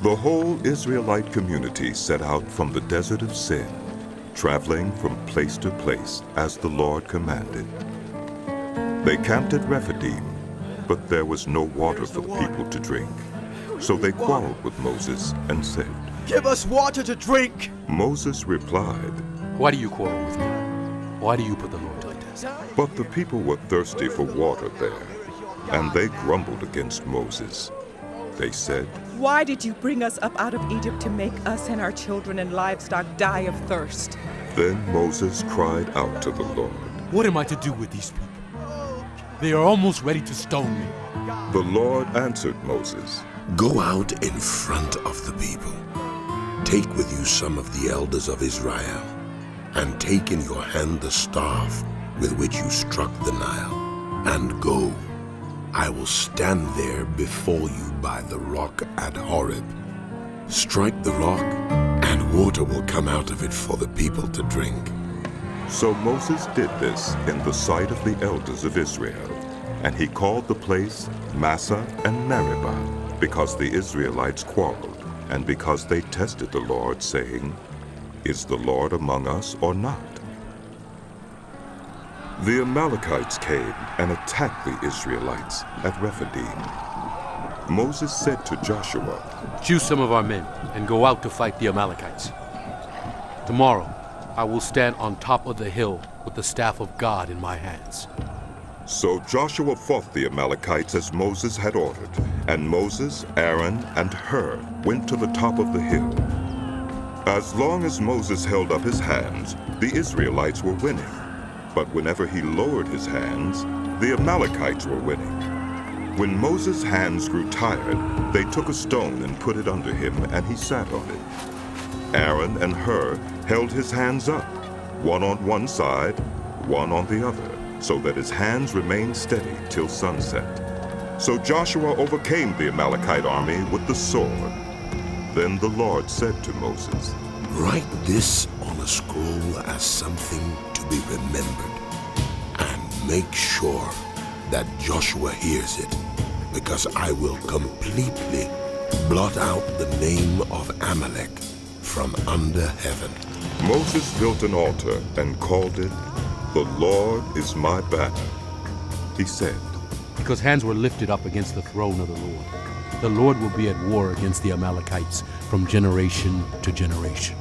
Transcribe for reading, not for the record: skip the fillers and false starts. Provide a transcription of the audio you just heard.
The whole Israelite community set out from the desert of Sin, traveling from place to place as the Lord commanded. They camped at Rephidim, but there was no water for the people to drink. So they quarreled with Moses and said, "Give us water to drink!" Moses replied, "Why do you quarrel with me? Why do you put the Lord to the test?" but the people were thirsty for water there, and they grumbled against Moses. They said, "Why did you bring us up out of Egypt to make us and our children and livestock die of thirst?" Then Moses cried out to the Lord. "What am I to do with these people? They are almost ready to stone me." The Lord answered Moses, Go out in front of the people. Take with you some of the elders of Israel, and take in your hand the staff with which you struck the Nile, and go. I will stand there before you by the rock at Horeb. Strike the rock, and water will come out of it for the people to drink. So Moses did this in the sight of the elders of Israel, and he called the place Massah and Meribah, because the Israelites quarreled, and because they tested the Lord, saying, Is the Lord among us or not? The Amalekites came and attacked the Israelites at Rephidim. Moses said to Joshua, "Choose some of our men and go out to fight the Amalekites. Tomorrow I will stand on top of the hill with the staff of God in my hands." So Joshua fought the Amalekites as Moses had ordered, and Moses, Aaron, and Hur went to the top of the hill. As long as Moses held up his hands, the Israelites were winning. But whenever he lowered his hands, the Amalekites were winning. When Moses' hands grew tired, they took a stone and put it under him, and he sat on it. Aaron and Hur held his hands up, one on one side, one on the other, so that his hands remained steady till sunset. So Joshua overcame the Amalekite army with the sword. Then the Lord said to Moses, Write this on a scroll as something to be remembered, and make sure that Joshua hears it, because I will completely blot out the name of Amalek from under heaven. Moses built an altar and called it, The Lord is my banner. He said, Because hands were lifted up against the throne of the Lord. The Lord will be at war against the Amalekites from generation to generation.